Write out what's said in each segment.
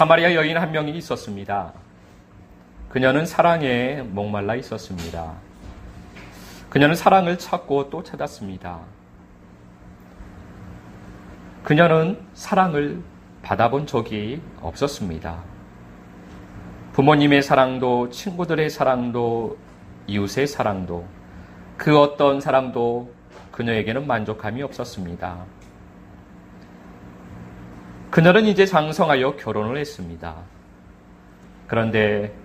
사마리아 여인 한 명이 있었습니다. 그녀는 사랑에 목말라 있었습니다. 그녀는 사랑을 찾고 또 찾았습니다. 그녀는 사랑을 받아본 적이 없었습니다. 부모님의 사랑도, 친구들의 사랑도, 이웃의 사랑도, 그 어떤 사랑도 그녀에게는 만족감이 없었습니다. 그녀는 이제 장성하여 결혼을 했습니다. 그런데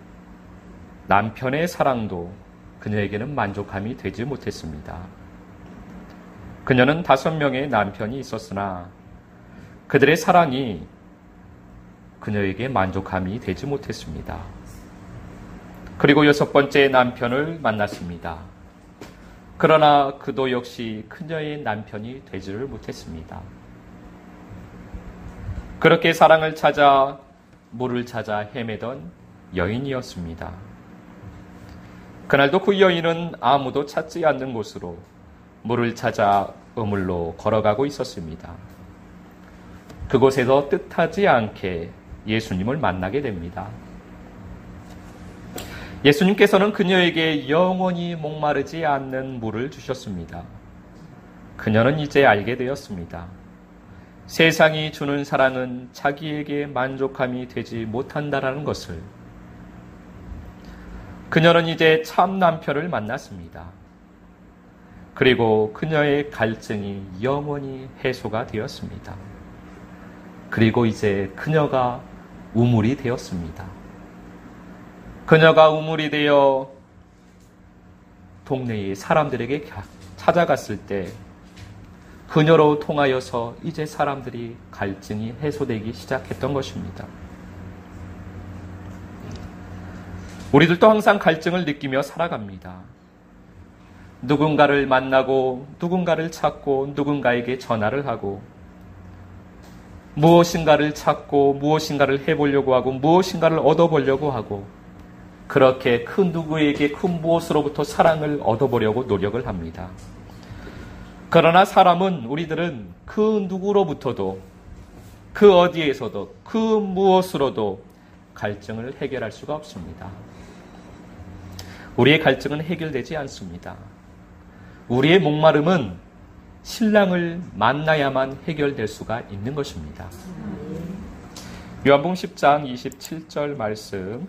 남편의 사랑도 그녀에게는 만족함이 되지 못했습니다. 그녀는 5명의 남편이 있었으나 그들의 사랑이 그녀에게 만족함이 되지 못했습니다. 그리고 6번째 남편을 만났습니다. 그러나 그도 역시 그녀의 남편이 되지를 못했습니다. 그렇게 사랑을 찾아 물을 찾아 헤매던 여인이었습니다. 그날도 그 여인은 아무도 찾지 않는 곳으로 물을 찾아 우물로 걸어가고 있었습니다. 그곳에서 뜻하지 않게 예수님을 만나게 됩니다. 예수님께서는 그녀에게 영원히 목마르지 않는 물을 주셨습니다. 그녀는 이제 알게 되었습니다. 세상이 주는 사랑은 자기에게 만족함이 되지 못한다라는 것을. 그녀는 이제 참 남편을 만났습니다. 그리고 그녀의 갈증이 영원히 해소가 되었습니다. 그리고 이제 그녀가 우물이 되었습니다. 그녀가 우물이 되어 동네의 사람들에게 찾아갔을 때 그녀로 통하여서 이제 사람들이 갈증이 해소되기 시작했던 것입니다. 우리들도 항상 갈증을 느끼며 살아갑니다. 누군가를 만나고 누군가를 찾고 누군가에게 전화를 하고 무엇인가를 찾고 무엇인가를 해보려고 하고 무엇인가를 얻어보려고 하고 그렇게 그 누구에게 그 무엇으로부터 사랑을 얻어보려고 노력을 합니다. 그러나 우리들은 그 누구로부터도 그 어디에서도 그 무엇으로도 갈증을 해결할 수가 없습니다. 우리의 갈증은 해결되지 않습니다. 우리의 목마름은 신랑을 만나야만 해결될 수가 있는 것입니다. 요한복음 10장 27절 말씀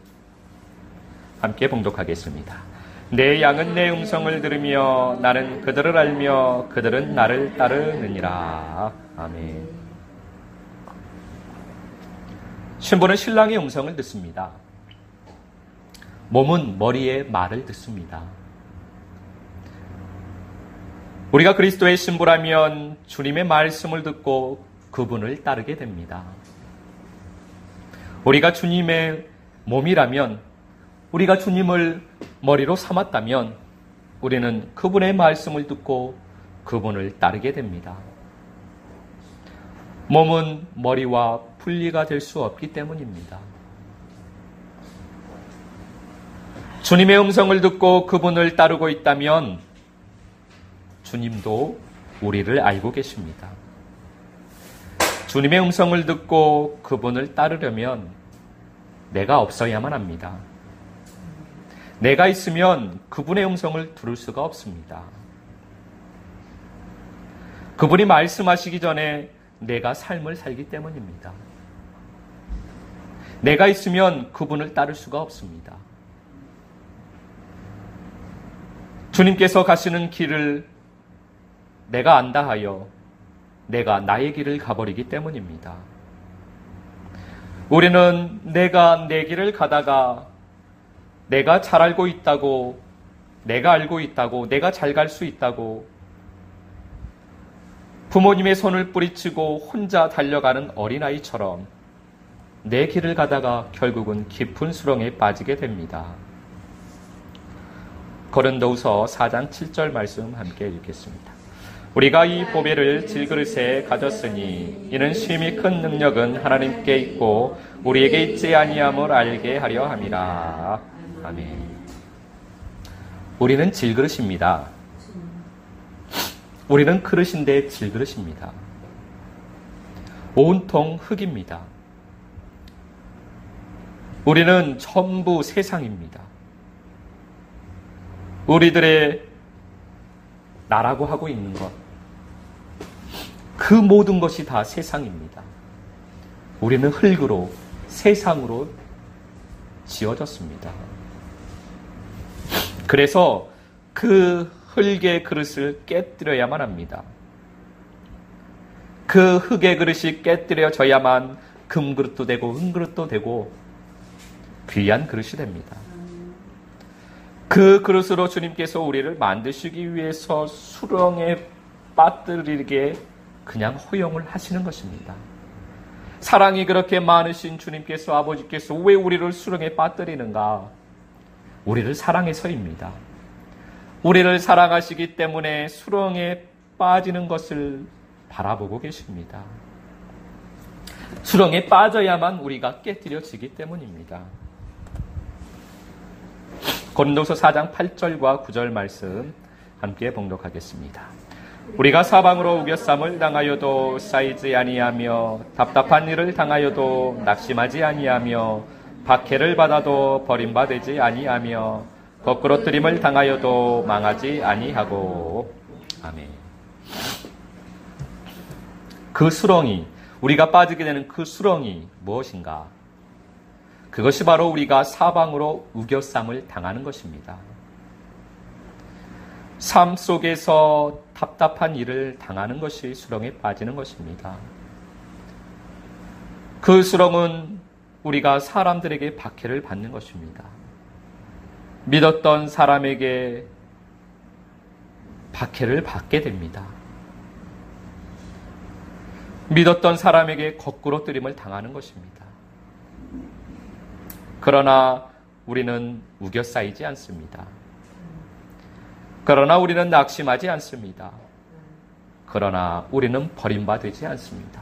함께 봉독하겠습니다. 내 양은 내 음성을 들으며 나는 그들을 알며 그들은 나를 따르느니라. 아멘. 신부는 신랑의 음성을 듣습니다. 몸은 머리의 말을 듣습니다. 우리가 그리스도의 신부라면 주님의 말씀을 듣고 그분을 따르게 됩니다. 우리가 주님의 몸이라면, 우리가 주님을 머리로 삼았다면 우리는 그분의 말씀을 듣고 그분을 따르게 됩니다. 몸은 머리와 분리가 될 수 없기 때문입니다. 주님의 음성을 듣고 그분을 따르고 있다면 주님도 우리를 알고 계십니다. 주님의 음성을 듣고 그분을 따르려면 내가 없어야만 합니다. 내가 있으면 그분의 음성을 들을 수가 없습니다. 그분이 말씀하시기 전에 내가 삶을 살기 때문입니다. 내가 있으면 그분을 따를 수가 없습니다. 주님께서 가시는 길을 내가 안다 하여 내가 나의 길을 가버리기 때문입니다. 우리는 내가 내 길을 가다가 내가 잘 알고 있다고, 내가 알고 있다고, 내가 잘 갈 수 있다고 부모님의 손을 뿌리치고 혼자 달려가는 어린아이처럼 내 길을 가다가 결국은 깊은 수렁에 빠지게 됩니다. 고린도후서 4장 7절 말씀 함께 읽겠습니다. 우리가 이 보배를 질그릇에 가졌으니 이는 심히 큰 능력은 하나님께 있고 우리에게 있지 아니함을 알게 하려 함이라. 아멘. 우리는 질그릇입니다. 우리는 그릇인데 질그릇입니다. 온통 흙입니다. 우리는 전부 세상입니다. 우리들의 나라고 하고 있는 것, 그 모든 것이 다 세상입니다. 우리는 흙으로, 세상으로 지어졌습니다. 그래서 그 흙의 그릇을 깨뜨려야만 합니다. 그 흙의 그릇이 깨뜨려져야만 금그릇도 되고 은그릇도 되고 귀한 그릇이 됩니다. 그 그릇으로 주님께서 우리를 만드시기 위해서 수렁에 빠뜨리게 그냥 허용을 하시는 것입니다. 사랑이 그렇게 많으신 주님께서, 아버지께서 왜 우리를 수렁에 빠뜨리는가? 우리를 사랑해서입니다. 우리를 사랑하시기 때문에 수렁에 빠지는 것을 바라보고 계십니다. 수렁에 빠져야만 우리가 깨뜨려지기 때문입니다. 고린도서 4장 8절과 9절 말씀 함께 봉독하겠습니다. 우리가 사방으로 우겨쌈을 당하여도 쌓이지 아니하며 답답한 일을 당하여도 낙심하지 아니하며 박해를 받아도 버림받지 아니하며 거꾸로뜨림을 당하여도 망하지 아니하고. 아멘. 그 수렁이, 우리가 빠지게 되는 그 수렁이 무엇인가? 그것이 바로 우리가 사방으로 우겨쌈을 당하는 것입니다. 삶 속에서 답답한 일을 당하는 것이 수렁에 빠지는 것입니다. 그 수렁은 우리가 사람들에게 박해를 받는 것입니다. 믿었던 사람에게 박해를 받게 됩니다. 믿었던 사람에게 거꾸로 뜨림을 당하는 것입니다. 그러나 우리는 우겨싸이지 않습니다. 그러나 우리는 낙심하지 않습니다. 그러나 우리는 버림받지 않습니다.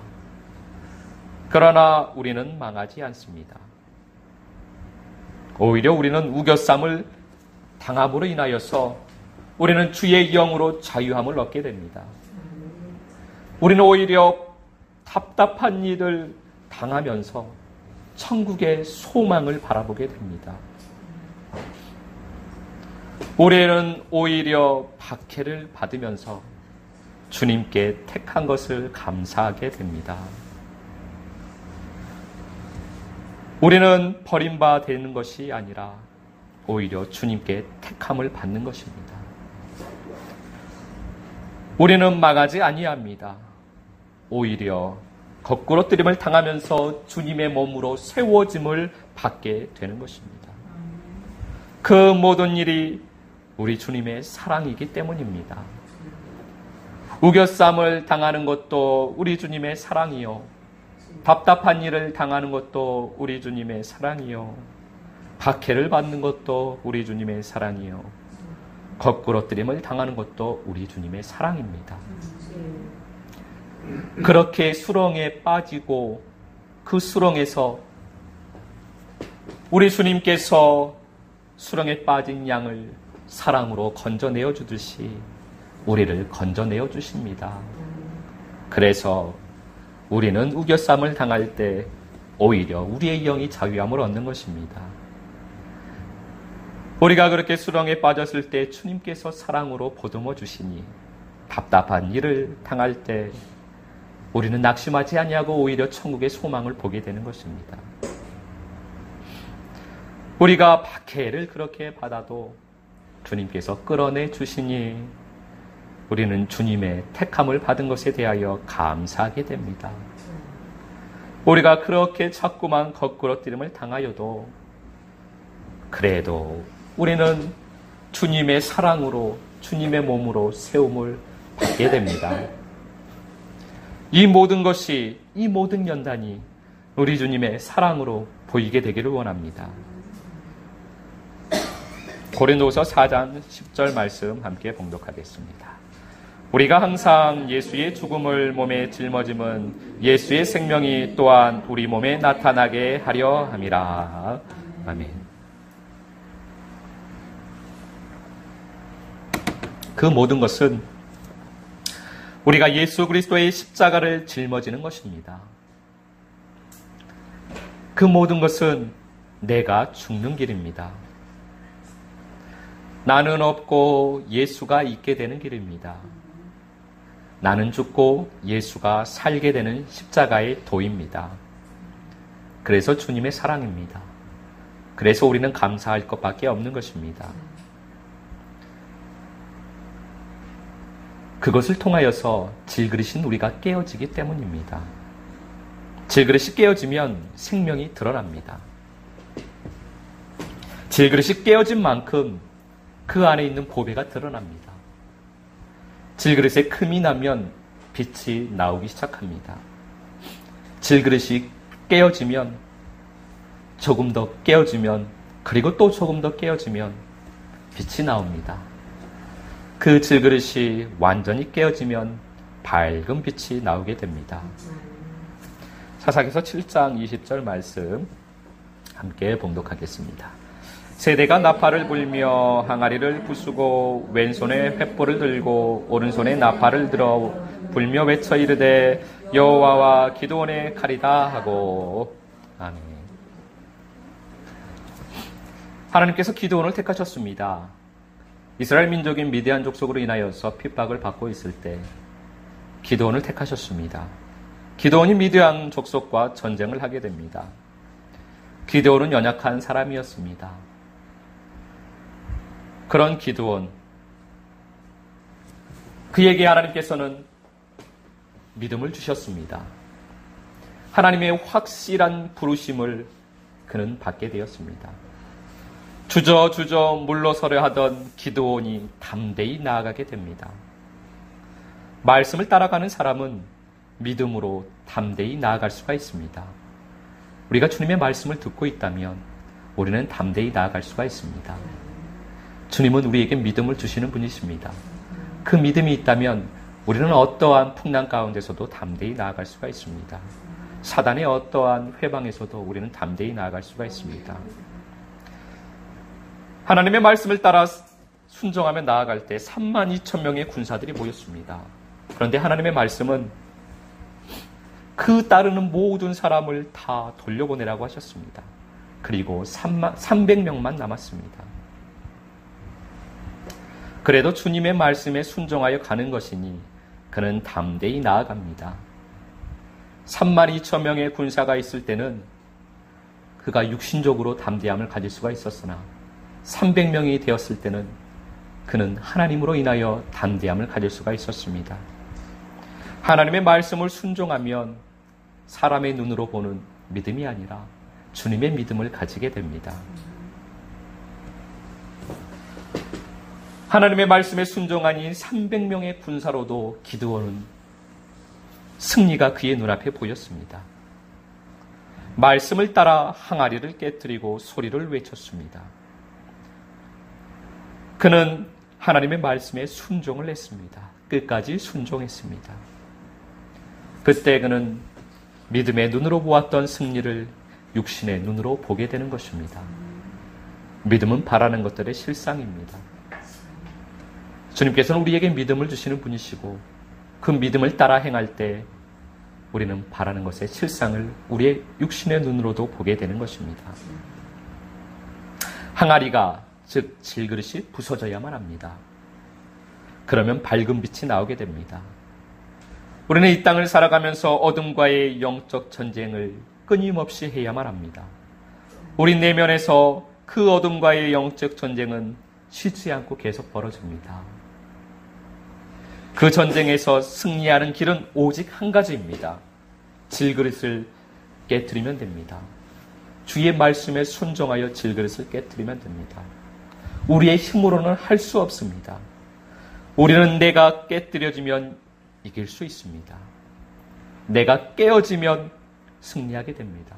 그러나 우리는 망하지 않습니다. 오히려 우리는 우겨쌈을 당함으로 인하여서 우리는 주의 영으로 자유함을 얻게 됩니다. 우리는 오히려 답답한 일을 당하면서 천국의 소망을 바라보게 됩니다. 우리는 오히려 박해를 받으면서 주님께 택한 것을 감사하게 됩니다. 우리는 버림받는 것이 아니라 오히려 주님께 택함을 받는 것입니다. 우리는 망하지 아니합니다. 오히려 거꾸로 뜨림을 당하면서 주님의 몸으로 세워짐을 받게 되는 것입니다. 그 모든 일이 우리 주님의 사랑이기 때문입니다. 우겨쌈을 당하는 것도 우리 주님의 사랑이요, 답답한 일을 당하는 것도 우리 주님의 사랑이요, 박해를 받는 것도 우리 주님의 사랑이요, 거꾸로 뜨림을 당하는 것도 우리 주님의 사랑입니다. 그렇게 수렁에 빠지고 그 수렁에서 우리 주님께서 수렁에 빠진 양을 사랑으로 건져내어 주듯이 우리를 건져내어 주십니다. 그래서 우리는 우겨쌈을 당할 때 오히려 우리의 영이 자유함을 얻는 것입니다. 우리가 그렇게 수렁에 빠졌을 때 주님께서 사랑으로 보듬어 주시니 답답한 일을 당할 때 우리는 낙심하지 아니하고 오히려 천국의 소망을 보게 되는 것입니다. 우리가 박해를 그렇게 받아도 주님께서 끌어내 주시니 우리는 주님의 택함을 받은 것에 대하여 감사하게 됩니다. 우리가 그렇게 자꾸만 거꾸로 뜨림을 당하여도 그래도 우리는 주님의 사랑으로, 주님의 몸으로 세움을 받게 됩니다. 이 모든 것이, 이 모든 연단이 우리 주님의 사랑으로 보이게 되기를 원합니다. 고린도서 4장 10절 말씀 함께 봉독하겠습니다. 우리가 항상 예수의 죽음을 몸에 짊어짐은 예수의 생명이 또한 우리 몸에 나타나게 하려 함이라. 아멘. 그 모든 것은 우리가 예수 그리스도의 십자가를 짊어지는 것입니다. 그 모든 것은 내가 죽는 길입니다. 나는 없고 예수가 있게 되는 길입니다. 나는 죽고 예수가 살게 되는 십자가의 도입니다. 그래서 주님의 사랑입니다. 그래서 우리는 감사할 것밖에 없는 것입니다. 그것을 통하여서 질그릇인 우리가 깨어지기 때문입니다. 질그릇이 깨어지면 생명이 드러납니다. 질그릇이 깨어진 만큼 그 안에 있는 보배가 드러납니다. 질그릇에 큼이 나면 빛이 나오기 시작합니다. 질그릇이 깨어지면 조금 더 깨어지면 그리고 또 조금 더 깨어지면 빛이 나옵니다. 그 질그릇이 완전히 깨어지면 밝은 빛이 나오게 됩니다. 사사기서 7장 20절 말씀 함께 봉독하겠습니다. 세대가 나팔을 불며 항아리를 부수고 왼손에 횃불을 들고 오른손에 나팔을 들어 불며 외쳐 이르되 여호와와 기드온의 칼이다 하고. 아멘. 하나님께서 기드온을 택하셨습니다. 이스라엘 민족인 미디안 족속으로 인하여서 핍박을 받고 있을 때 기드온을 택하셨습니다. 기드온이 미디안 족속과 전쟁을 하게 됩니다. 기드온은 연약한 사람이었습니다. 그런 기드온, 그에게 하나님께서는 믿음을 주셨습니다. 하나님의 확실한 부르심을 그는 받게 되었습니다. 주저주저 물러서려 하던 기드온이 담대히 나아가게 됩니다. 말씀을 따라가는 사람은 믿음으로 담대히 나아갈 수가 있습니다. 우리가 주님의 말씀을 듣고 있다면 우리는 담대히 나아갈 수가 있습니다. 주님은 우리에게 믿음을 주시는 분이십니다. 그 믿음이 있다면 우리는 어떠한 풍랑 가운데서도 담대히 나아갈 수가 있습니다. 사단의 어떠한 회방에서도 우리는 담대히 나아갈 수가 있습니다. 하나님의 말씀을 따라 순종하며 나아갈 때 32,000명의 군사들이 모였습니다. 그런데 하나님의 말씀은 그 따르는 모든 사람을 다 돌려보내라고 하셨습니다. 그리고 300명만 남았습니다. 그래도 주님의 말씀에 순종하여 가는 것이니 그는 담대히 나아갑니다. 32,000명의 군사가 있을 때는 그가 육신적으로 담대함을 가질 수가 있었으나 300명이 되었을 때는 그는 하나님으로 인하여 담대함을 가질 수가 있었습니다. 하나님의 말씀을 순종하면 사람의 눈으로 보는 믿음이 아니라 주님의 믿음을 가지게 됩니다. 하나님의 말씀에 순종하니 300명의 군사로도 기드온은 승리가 그의 눈앞에 보였습니다. 말씀을 따라 항아리를 깨뜨리고 소리를 외쳤습니다. 그는 하나님의 말씀에 순종을 했습니다. 끝까지 순종했습니다. 그때 그는 믿음의 눈으로 보았던 승리를 육신의 눈으로 보게 되는 것입니다. 믿음은 바라는 것들의 실상입니다. 주님께서는 우리에게 믿음을 주시는 분이시고 그 믿음을 따라 행할 때 우리는 바라는 것의 실상을 우리의 육신의 눈으로도 보게 되는 것입니다. 항아리가 즉 질그릇이 부서져야만 합니다. 그러면 밝은 빛이 나오게 됩니다. 우리는 이 땅을 살아가면서 어둠과의 영적 전쟁을 끊임없이 해야만 합니다. 우리 내면에서 그 어둠과의 영적 전쟁은 쉬지 않고 계속 벌어집니다. 그 전쟁에서 승리하는 길은 오직 한 가지입니다. 질그릇을 깨트리면 됩니다. 주의 말씀에 순종하여 질그릇을 깨트리면 됩니다. 우리의 힘으로는 할 수 없습니다. 우리는 내가 깨뜨려지면 이길 수 있습니다. 내가 깨어지면 승리하게 됩니다.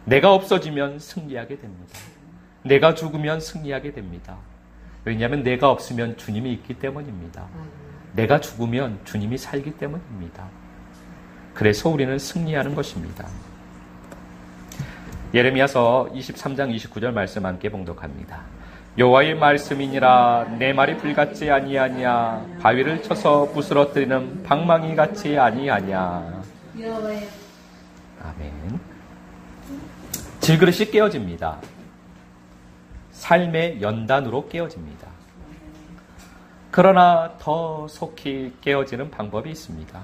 내가 없어지면 승리하게 됩니다. 내가 죽으면 승리하게 됩니다. 왜냐하면 내가 없으면 주님이 있기 때문입니다. 내가 죽으면 주님이 살기 때문입니다. 그래서 우리는 승리하는 것입니다. 예레미야서 23장 29절 말씀 함께 봉독합니다. 여호와의 말씀이니라 내 말이 불같지 아니하냐 바위를 쳐서 부스러뜨리는 방망이 같지 아니하냐. 아멘. 질그릇이 깨어집니다. 삶의 연단으로 깨어집니다. 그러나 더 속히 깨어지는 방법이 있습니다.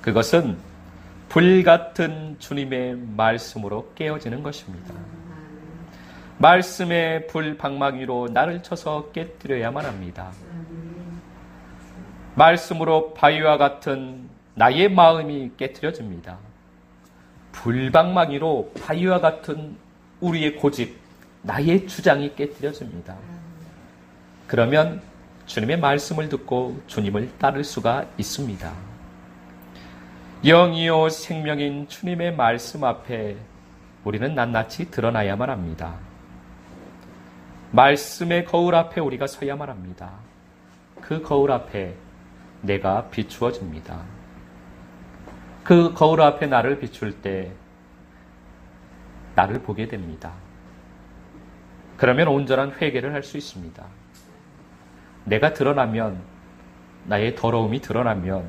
그것은 불같은 주님의 말씀으로 깨어지는 것입니다. 말씀의 불방망 위로 나를 쳐서 깨뜨려야만 합니다. 말씀으로 바위와 같은 나의 마음이 깨뜨려집니다. 불방망이로 바위와 같은 우리의 고집, 나의 주장이 깨뜨려집니다. 그러면 주님의 말씀을 듣고 주님을 따를 수가 있습니다. 영이요 생명인 주님의 말씀 앞에 우리는 낱낱이 드러나야만 합니다. 말씀의 거울 앞에 우리가 서야만 합니다. 그 거울 앞에 내가 비추어집니다. 그 거울 앞에 나를 비출 때 나를 보게 됩니다. 그러면 온전한 회개를 할 수 있습니다. 내가 드러나면, 나의 더러움이 드러나면,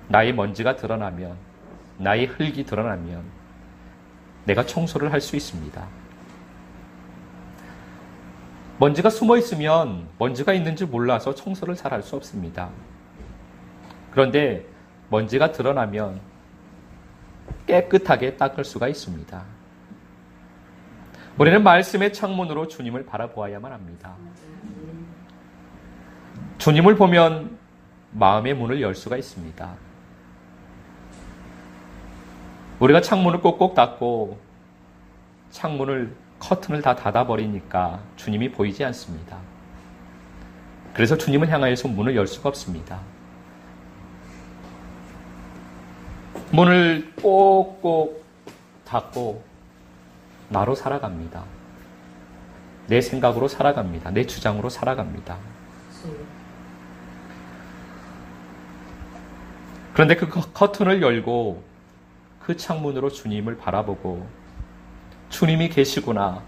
나의 먼지가 드러나면, 나의 흙이 드러나면 내가 청소를 할 수 있습니다. 먼지가 숨어 있으면 먼지가 있는지 몰라서 청소를 잘 할 수 없습니다. 그런데 먼지가 드러나면 깨끗하게 닦을 수가 있습니다. 우리는 말씀의 창문으로 주님을 바라보아야만 합니다. 주님을 보면 마음의 문을 열 수가 있습니다. 우리가 창문을 꼭꼭 닫고 커튼을 다 닫아버리니까 주님이 보이지 않습니다. 그래서 주님을 향하여서 문을 열 수가 없습니다. 문을 꼭꼭 닫고 나로 살아갑니다. 내 생각으로 살아갑니다. 내 주장으로 살아갑니다. 그런데 그 커튼을 열고 그 창문으로 주님을 바라보고 주님이 계시구나,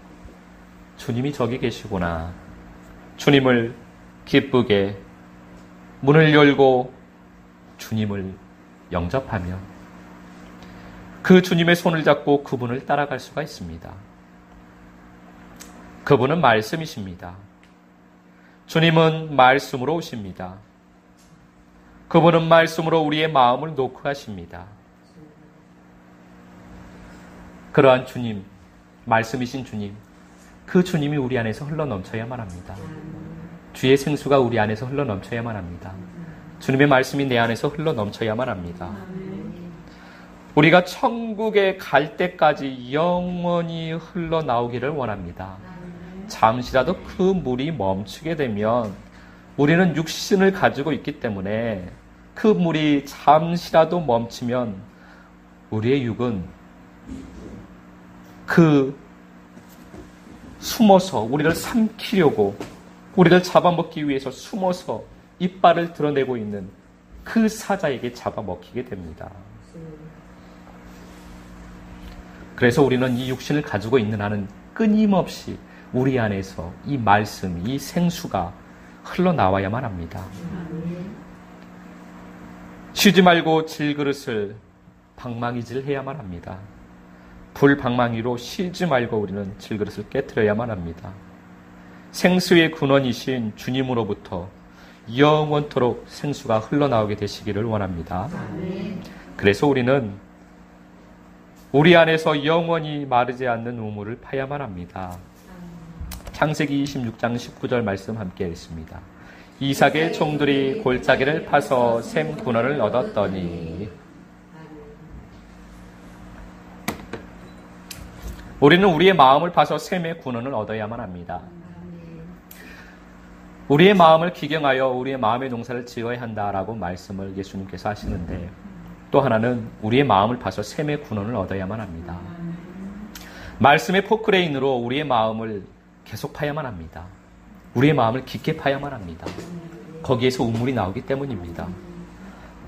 주님이 저기 계시구나, 주님을 기쁘게 문을 열고 주님을 영접하며 그 주님의 손을 잡고 그분을 따라갈 수가 있습니다. 그분은 말씀이십니다. 주님은 말씀으로 오십니다. 그분은 말씀으로 우리의 마음을 녹화하십니다. 그러한 주님, 말씀이신 주님, 그 주님이 우리 안에서 흘러넘쳐야만 합니다. 주의 생수가 우리 안에서 흘러넘쳐야만 합니다. 주님의 말씀이 내 안에서 흘러넘쳐야만 합니다. 우리가 천국에 갈 때까지 영원히 흘러나오기를 원합니다. 잠시라도 그 물이 멈추게 되면 우리는 육신을 가지고 있기 때문에 그 물이 잠시라도 멈추면 우리의 육은 숨어서 우리를 삼키려고, 우리를 잡아먹기 위해서 숨어서 이빨을 드러내고 있는 그 사자에게 잡아먹히게 됩니다. 그래서 우리는 이 육신을 가지고 있는 한은 끊임없이 우리 안에서 이 말씀, 이 생수가 흘러나와야만 합니다. 쉬지 말고 질그릇을 방망이질 해야만 합니다. 불방망이로 쉬지 말고 우리는 질그릇을 깨트려야만 합니다. 생수의 근원이신 주님으로부터 영원토록 생수가 흘러나오게 되시기를 원합니다. 그래서 우리는 우리 안에서 영원히 마르지 않는 우물을 파야만 합니다. 창세기 26장 19절 말씀 함께 읽습니다. 이삭의 종들이 골짜기를 파서 샘 근원을 얻었더니, 우리는 우리의 마음을 파서 샘의 근원을 얻어야만 합니다. 우리의 마음을 기경하여 우리의 마음의 농사를 지어야 한다라고 말씀을 예수님께서 하시는데, 또 하나는 우리의 마음을 파서 샘의 근원을 얻어야만 합니다. 말씀의 포크레인으로 우리의 마음을 계속 파야만 합니다. 우리의 마음을 깊게 파야만 합니다. 거기에서 우물이 나오기 때문입니다.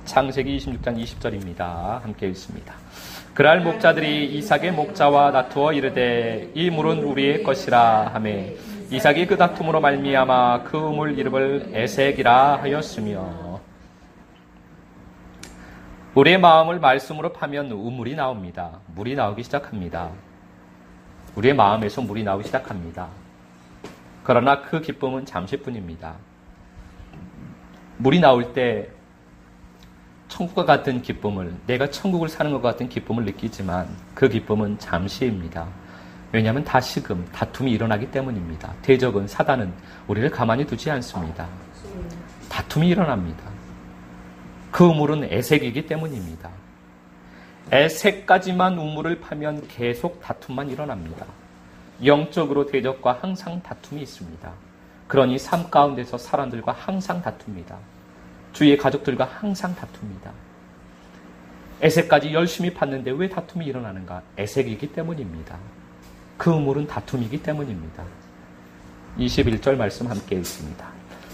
창세기 26장 20절입니다. 함께 읽습니다. 그날 목자들이 이삭의 목자와 다투어 이르되 이 물은 우리의 것이라 하매 이삭이 그 다툼으로 말미암아 그 우물 이름을 에색이라 하였으며, 우리의 마음을 말씀으로 파면 우물이 나옵니다. 물이 나오기 시작합니다. 우리의 마음에서 물이 나오기 시작합니다. 그러나 그 기쁨은 잠시뿐입니다. 물이 나올 때 천국과 같은 기쁨을, 내가 천국을 사는 것 같은 기쁨을 느끼지만 그 기쁨은 잠시입니다. 왜냐하면 다시금 다툼이 일어나기 때문입니다. 대적은, 사단은 우리를 가만히 두지 않습니다. 다툼이 일어납니다. 그 우물은 애색이기 때문입니다. 애색까지만 우물을 파면 계속 다툼만 일어납니다. 영적으로 대적과 항상 다툼이 있습니다. 그러니 삶 가운데서 사람들과 항상 다툽니다. 주위의 가족들과 항상 다툽니다. 애색까지 열심히 팠는데 왜 다툼이 일어나는가? 애색이기 때문입니다. 그 우물은 다툼이기 때문입니다. 21절 말씀 함께 읽습니다.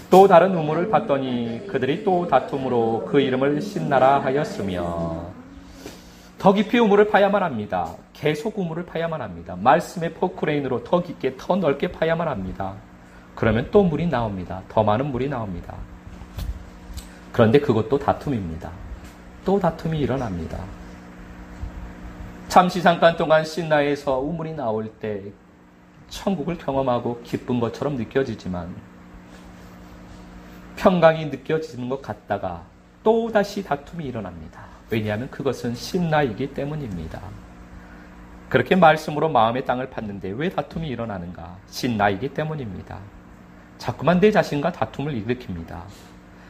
또 다른 우물을 봤더니 그들이 또 다툼으로 그 이름을 신나라 하였으며. 더 깊이 우물을 파야만 합니다. 계속 우물을 파야만 합니다. 말씀의 포크레인으로 더 깊게, 더 넓게 파야만 합니다. 그러면 또 물이 나옵니다. 더 많은 물이 나옵니다. 그런데 그것도 다툼입니다. 또 다툼이 일어납니다. 잠시 잠깐 동안 신나에서 우물이 나올 때 천국을 경험하고 기쁜 것처럼 느껴지지만 평강이 느껴지는 것 같다가 또다시 다툼이 일어납니다. 왜냐하면 그것은 신나이기 때문입니다. 그렇게 말씀으로 마음의 땅을 팠는데 왜 다툼이 일어나는가? 신나이기 때문입니다. 자꾸만 내 자신과 다툼을 일으킵니다.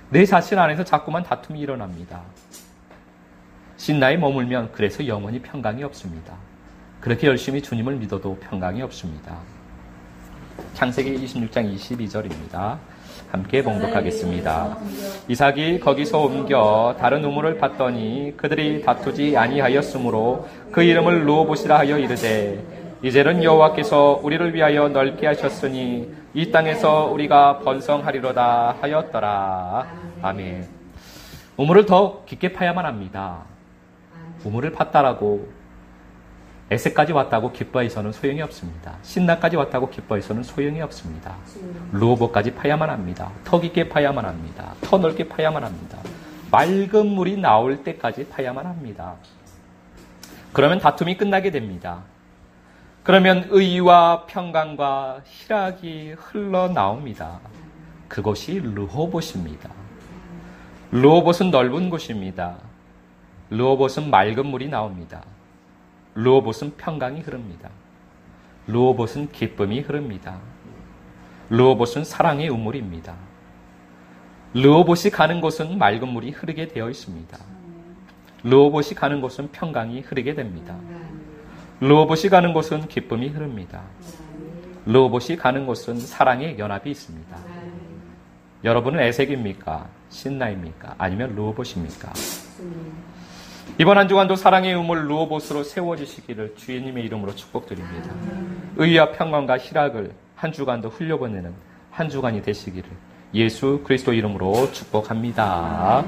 내 자신 안에서 자꾸만 다툼이 일어납니다. 신나에 머물면 그래서 영원히 평강이 없습니다. 그렇게 열심히 주님을 믿어도 평강이 없습니다. 창세기 26장 22절입니다. 함께 봉독하겠습니다. 이삭이 거기서 옮겨 다른 우물을 봤더니 그들이 다투지 아니하였으므로 그 이름을 르호봇이라 하여 이르되 이제는 여호와께서 우리를 위하여 넓게 하셨으니 이 땅에서 우리가 번성하리로다 하였더라. 아멘. 우물을 더 깊게 파야만 합니다. 우물을 팠다라고 에세까지 왔다고 기뻐해서는 소용이 없습니다. 신나까지 왔다고 기뻐해서는 소용이 없습니다. 르호봇까지 파야만 합니다. 더 깊게 파야만 합니다. 더 넓게 파야만 합니다. 맑은 물이 나올 때까지 파야만 합니다. 그러면 다툼이 끝나게 됩니다. 그러면 의와 평강과 희락이 흘러나옵니다. 그것이 르호봇입니다. 르호봇은 넓은 곳입니다. 르호봇은 맑은 물이 나옵니다. 르호봇은 평강이 흐릅니다. 르호봇은 기쁨이 흐릅니다. 르호봇은 사랑의 우물입니다. 르호봇이 가는 곳은 맑은 물이 흐르게 되어 있습니다. 르호봇이 가는 곳은 평강이 흐르게 됩니다. 르호봇이 가는 곳은 기쁨이 흐릅니다. 르호봇이 가는 곳은 사랑의 연합이 있습니다. 여러분은 에색입니까? 신나입니까? 아니면 르호봇입니까? 이번 한 주간도 사랑의 우물 르호봇으로 세워지시기를 주님의 이름으로 축복드립니다. 의와 평강과 희락을 한 주간도 흘려보내는 한 주간이 되시기를 예수 그리스도 이름으로 축복합니다.